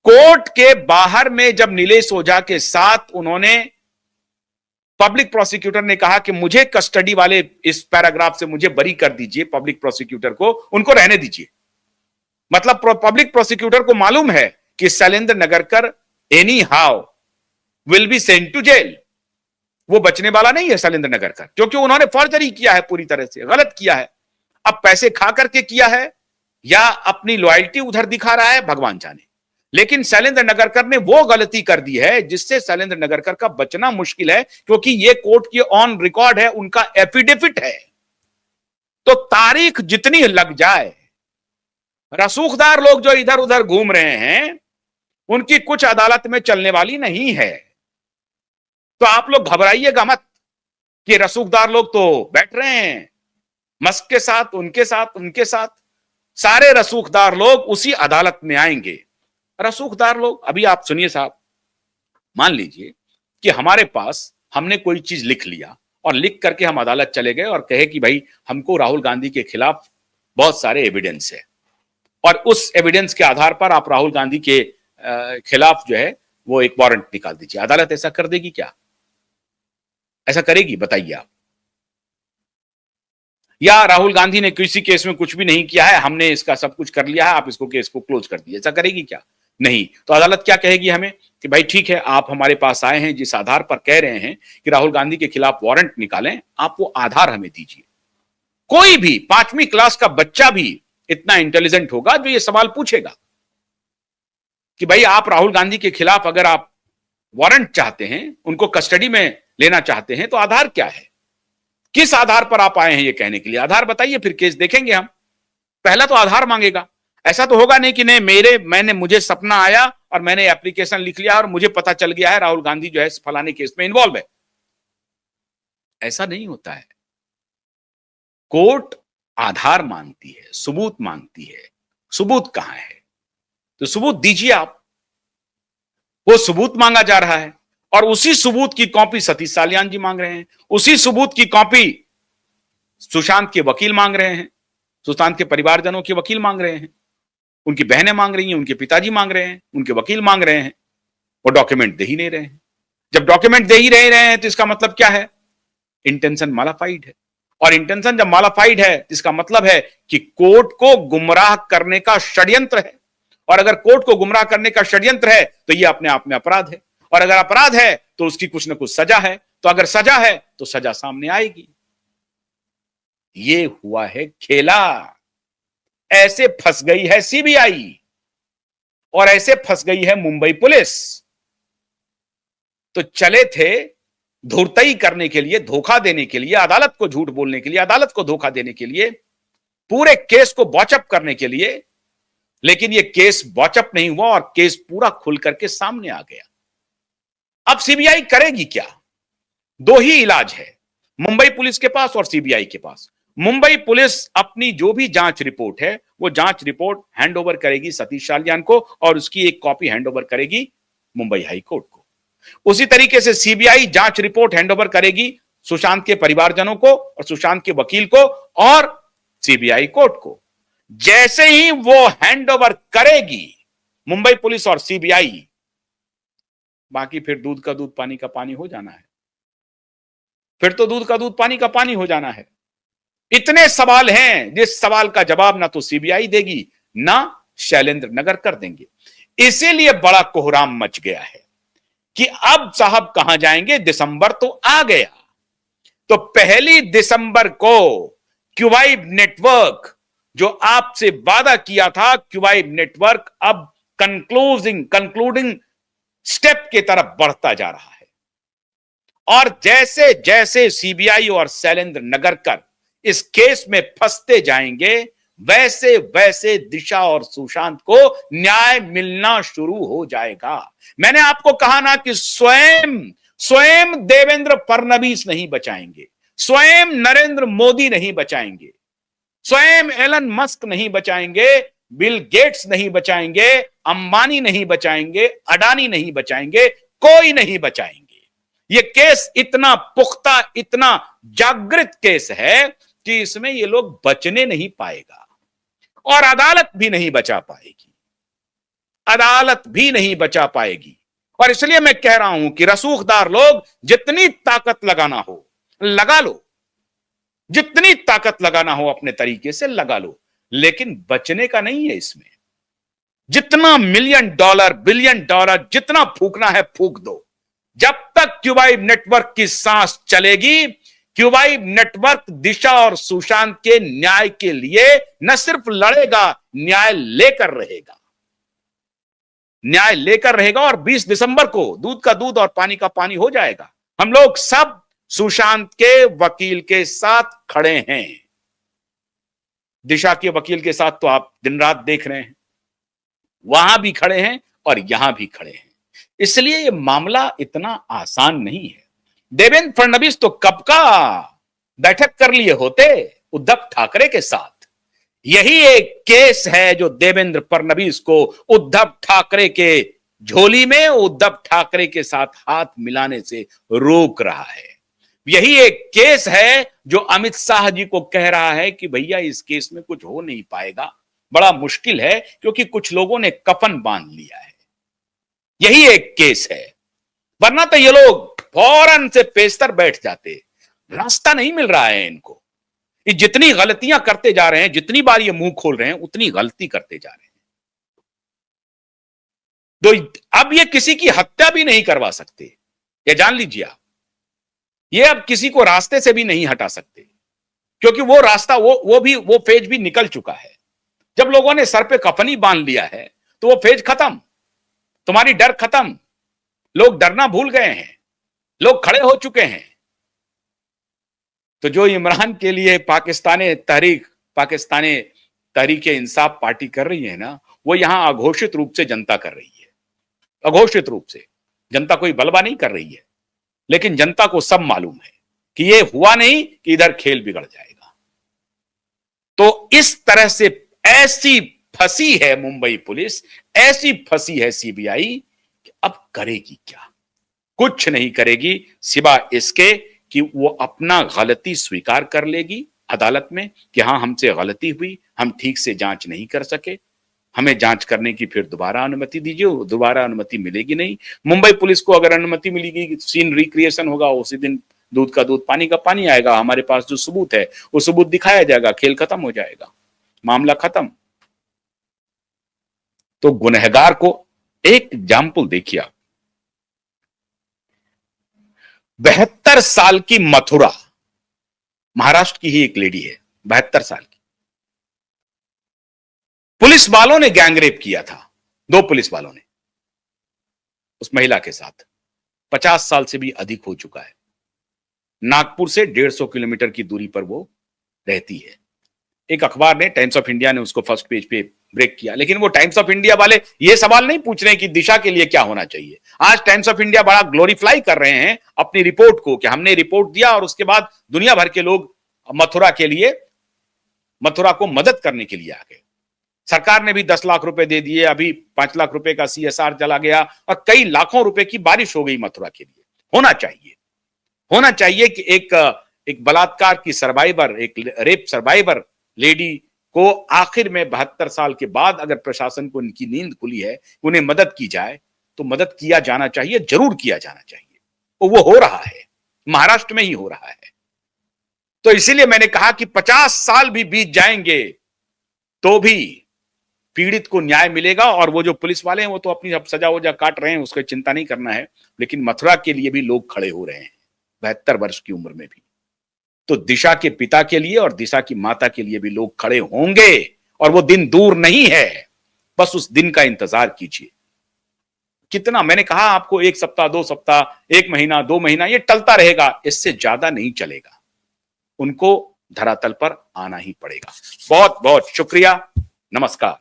Court के बाहर में जब नीलेश ओझा के साथ उन्होंने, पब्लिक प्रोसिक्यूटर ने कहा कि मुझे कस्टडी वाले इस पैराग्राफ से मुझे बरी कर दीजिए, पब्लिक प्रोसिक्यूटर को उनको रहने दीजिए। मतलब पब्लिक प्रोसिक्यूटर को मालूम है कि Shailendra Nagarkar anyhow will be sent to jail. वो बचने वाला नहीं है शैलेंद्र नगरकर, क्योंकि उन्होंने फॉर्जरी किया है, पूरी तरह से गलत किया है। अब पैसे खा करके किया है या अपनी लॉयल्टी उधर दिखा रहा है, भगवान जाने। लेकिन शैलेंद्र नगरकर ने वो गलती कर दी है जिससे शैलेंद्र नगरकर का बचना मुश्किल है, क्योंकि ये कोर्ट की ऑन रिकॉर्ड है, उनका एफिडेविट है। तो तारीख जितनी लग जाए, रसूखदार लोग जो इधर उधर घूम रहे हैं, उनकी कुछ अदालत में चलने वाली नहीं है। तो आप लोग घबराइएगा मत कि रसूखदार लोग तो बैठ रहे हैं मस्क के साथ, उनके साथ, उनके साथ। सारे रसूखदार लोग उसी अदालत में आएंगे। रसूखदार लोग, अभी आप सुनिए साहब, मान लीजिए कि हमारे पास हमने कोई चीज लिख लिया और लिख करके हम अदालत चले गए और कहे कि भाई हमको राहुल गांधी के खिलाफ बहुत सारे एविडेंस है, और उस एविडेंस के आधार पर आप राहुल गांधी के खिलाफ जो है वो एक वारंट निकाल दीजिए। अदालत ऐसा कर देगी क्या? ऐसा करेगी? बताइए आप। या राहुल गांधी ने किसी केस में कुछ भी नहीं किया है, हमने इसका सब कुछ कर लिया है, आप इसको केस को क्लोज कर दिए, ऐसा करेगी क्या? नहीं। तो अदालत क्या कहेगी हमें कि भाई ठीक है, आप हमारे पास आए हैं, जिस आधार पर कह रहे हैं कि राहुल गांधी के खिलाफ वारंट निकालें, आप वो आधार हमें दीजिए। कोई भी 5वीं क्लास का बच्चा भी इतना इंटेलिजेंट होगा जो ये सवाल पूछेगा कि भाई आप राहुल गांधी के खिलाफ अगर आप वारंट चाहते हैं, उनको कस्टडी में लेना चाहते हैं, तो आधार क्या है? किस आधार पर आप आए हैं ये कहने के लिए? आधार बताइए, फिर केस देखेंगे हम। पहला तो आधार मांगेगा। ऐसा तो होगा नहीं कि नहीं मुझे सपना आया और मैंने एप्लीकेशन लिख लिया और मुझे पता चल गया है राहुल गांधी जो है फलाने केस में इन्वॉल्व है। ऐसा नहीं होता है। कोर्ट आधार मांगती है, सबूत मांगती है। सबूत कहां है? तो सबूत दीजिए आप। वो सबूत मांगा जा रहा है और उसी सबूत की कॉपी सतीश सालियान जी मांग रहे हैं, उसी सबूत की कॉपी सुशांत के वकील मांग रहे हैं, सुशांत के परिवारजनों के वकील मांग रहे हैं, उनकी बहनें मांग रही हैं, उनके पिताजी मांग रहे हैं, उनके वकील मांग रहे हैं। वो डॉक्यूमेंट दे ही नहीं रहे हैं। जब डॉक्यूमेंट दे ही नहीं रहे हैं तो इसका मतलब क्या है? इंटेंशन मालाफाइड है। और इंटेंशन जब मालाफाइड है तो इसका मतलब है कि कोर्ट को गुमराह करने का षड्यंत्र है। और अगर कोर्ट को गुमराह करने का षड्यंत्र है तो यह अपने आप में अपराध है, और अगर अपराध है तो उसकी कुछ ना कुछ सजा है। तो अगर सजा है तो सजा सामने आएगी। ये हुआ है खेला। ऐसे फंस गई है सीबीआई और ऐसे फंस गई है मुंबई पुलिस। तो चले थे धूर्तई करने के लिए, धोखा देने के लिए, अदालत को झूठ बोलने के लिए, अदालत को धोखा देने के लिए, पूरे केस को बॉचअप करने के लिए। लेकिन यह केस बॉचअप नहीं हुआ और केस पूरा खुल करके सामने आ गया। अब सीबीआई करेगी क्या? दो ही इलाज है मुंबई पुलिस के पास और सीबीआई के पास। मुंबई पुलिस अपनी जो भी जांच रिपोर्ट है वो जांच रिपोर्ट हैंडओवर करेगी सतीश सालियान को और उसकी एक कॉपी हैंडओवर करेगी मुंबई हाई कोर्ट को। उसी तरीके से सीबीआई जांच रिपोर्ट हैंडओवर करेगी सुशांत के परिवारजनों को और सुशांत के वकील को और सीबीआई कोर्ट को। जैसे ही वो हैंडओवर करेगी मुंबई पुलिस और सीबीआई, बाकी फिर दूध का दूध पानी का पानी हो जाना है। फिर तो दूध का दूध पानी का पानी हो जाना है। इतने सवाल हैं जिस सवाल का जवाब ना तो सीबीआई देगी ना शैलेंद्र नगरकर देंगे। इसीलिए बड़ा कोहराम मच गया है कि अब साहब कहां जाएंगे? दिसंबर तो आ गया। तो 1 दिसंबर को क्यूवाइब नेटवर्क, जो आपसे वादा किया था, क्यूवाइब नेटवर्क अब कंक्लूडिंग स्टेप की तरफ बढ़ता जा रहा है। और जैसे जैसे सीबीआई और शैलेंद्र नगरकर इस केस में फंसते जाएंगे, वैसे वैसे दिशा और सुशांत को न्याय मिलना शुरू हो जाएगा। मैंने आपको कहा ना कि स्वयं देवेंद्र फडणवीस नहीं बचाएंगे, स्वयं नरेंद्र मोदी नहीं बचाएंगे, स्वयं एलन मस्क नहीं बचाएंगे, बिल गेट्स नहीं बचाएंगे, अंबानी नहीं बचाएंगे, अडानी नहीं बचाएंगे, कोई नहीं बचाएंगे। यह केस इतना पुख्ता, इतना जागृत केस है कि इसमें ये लोग बचने नहीं पाएगा और अदालत भी नहीं बचा पाएगी। अदालत भी नहीं बचा पाएगी। और इसलिए मैं कह रहा हूं कि रसूखदार लोग जितनी ताकत लगाना हो लगा लो, जितनी ताकत लगाना हो अपने तरीके से लगा लो, लेकिन बचने का नहीं है इसमें। जितना मिलियन डॉलर बिलियन डॉलर जितना फूकना है फूक दो। जब तक क्यूबाइब नेटवर्क की सांस चलेगी, क्यूबाइब नेटवर्क दिशा और सुशांत के न्याय के लिए न सिर्फ लड़ेगा, न्याय लेकर रहेगा, न्याय लेकर रहेगा। और 20 दिसंबर को दूध का दूध और पानी का पानी हो जाएगा। हम लोग सब सुशांत के वकील के साथ खड़े हैं। दिशा के वकील के साथ तो आप दिन रात देख रहे हैं, वहां भी खड़े हैं और यहां भी खड़े हैं। इसलिए यह मामला इतना आसान नहीं है। देवेंद्र फडणवीस तो कब का बैठक कर लिए होते उद्धव ठाकरे के साथ। यही एक केस है जो देवेंद्र फडणवीस को उद्धव ठाकरे के झोली में उद्धव ठाकरे के साथ हाथ मिलाने से रोक रहा है। यही एक केस है जो अमित शाह जी को कह रहा है कि भैया इस केस में कुछ हो नहीं पाएगा, बड़ा मुश्किल है, क्योंकि कुछ लोगों ने कफन बांध लिया है। यही एक केस है, वरना तो ये लोग फौरन से पेस्तर बैठ जाते। रास्ता नहीं मिल रहा है इनको। ये जितनी गलतियां करते जा रहे हैं, जितनी बार ये मुंह खोल रहे हैं, उतनी गलती करते जा रहे हैं। तो अब ये किसी की हत्या भी नहीं करवा सकते, ये जान लीजिए आप। ये अब किसी को रास्ते से भी नहीं हटा सकते, क्योंकि वो रास्ता वो फेज भी निकल चुका है। जब लोगों ने सर पे कफनी बांध लिया है तो वो फेज खत्म, तुम्हारी डर खत्म, लोग डरना भूल गए हैं, लोग खड़े हो चुके हैं। तो जो इमरान के लिए पाकिस्तानी तहरीक इंसाफ पार्टी कर रही है ना, वो यहां अघोषित रूप से जनता कर रही है। अघोषित रूप से जनता कोई बलवा नहीं कर रही है, लेकिन जनता को सब मालूम है कि ये हुआ नहीं कि इधर खेल बिगड़ जाएगा। तो इस तरह से ऐसी फंसी है मुंबई पुलिस, ऐसी फंसी है सीबीआई कि अब करेगी क्या? कुछ नहीं करेगी सिवाय इसके कि वो अपना गलती स्वीकार कर लेगी अदालत में कि हां हमसे गलती हुई, हम ठीक से जांच नहीं कर सके, हमें जांच करने की फिर दोबारा अनुमति दीजिए। दोबारा अनुमति मिलेगी नहीं। मुंबई पुलिस को अगर अनुमति मिलेगी, सीन रिक्रिएशन होगा, उसी दिन दूध का दूध पानी का पानी आएगा। हमारे पास जो सबूत है वो सबूत दिखाया जाएगा, खेल खत्म हो जाएगा, मामला खत्म। तो गुनहगार को एक एग्जाम्पल देखिए आप। 72 साल की मथुरा, महाराष्ट्र की ही एक लेडी है, 72 साल की। पुलिस वालों ने गैंगरेप किया था, 2 पुलिस वालों ने उस महिला के साथ। 50 साल से भी अधिक हो चुका है। नागपुर से 150 किलोमीटर की दूरी पर वो रहती है। एक अखबार ने, टाइम्स ऑफ इंडिया ने उसको फर्स्ट पेज पे ब्रेक किया, लेकिन वो टाइम्स ऑफ इंडिया वाले ये सवाल नहीं पूछ रहे हैं कि दिशा के लिए क्या होना चाहिए। आज टाइम्स ऑफ इंडिया बड़ा ग्लोरीफ्लाई कर रहे हैं अपनी रिपोर्ट को कि हमने रिपोर्ट दिया और उसके बाद दुनिया भर के लोग मथुरा को मदद करने के लिए आ गए। सरकार ने भी 10 लाख रुपए दे दिए, अभी 5 लाख रुपए का CSR चला गया और कई लाखों रुपए की बारिश हो गई मथुरा के लिए। होना चाहिए कि एक बलात्कार की सर्वाइवर, एक रेप सर्वाइवर लेडी को आखिर में 72 साल के बाद अगर प्रशासन को इनकी नींद खुली है, उन्हें मदद की जाए, तो मदद किया जाना चाहिए, जरूर किया जाना चाहिए। और वो हो रहा है, महाराष्ट्र में ही हो रहा है। तो इसीलिए मैंने कहा कि 50 साल भी बीत जाएंगे तो भी पीड़ित को न्याय मिलेगा। और वो जो पुलिस वाले हैं वो तो अपनी सजा वजा काट रहे हैं, उसको चिंता नहीं करना है, लेकिन मथुरा के लिए भी लोग खड़े हो रहे हैं 72 वर्ष की उम्र में भी। तो दिशा के पिता के लिए और दिशा की माता के लिए भी लोग खड़े होंगे और वो दिन दूर नहीं है, बस उस दिन का इंतजार कीजिए। कितना, मैंने कहा आपको, 1 सप्ताह 2 सप्ताह, 1 महीना 2 महीना ये टलता रहेगा, इससे ज्यादा नहीं चलेगा। उनको धरातल पर आना ही पड़ेगा। बहुत बहुत शुक्रिया, नमस्कार।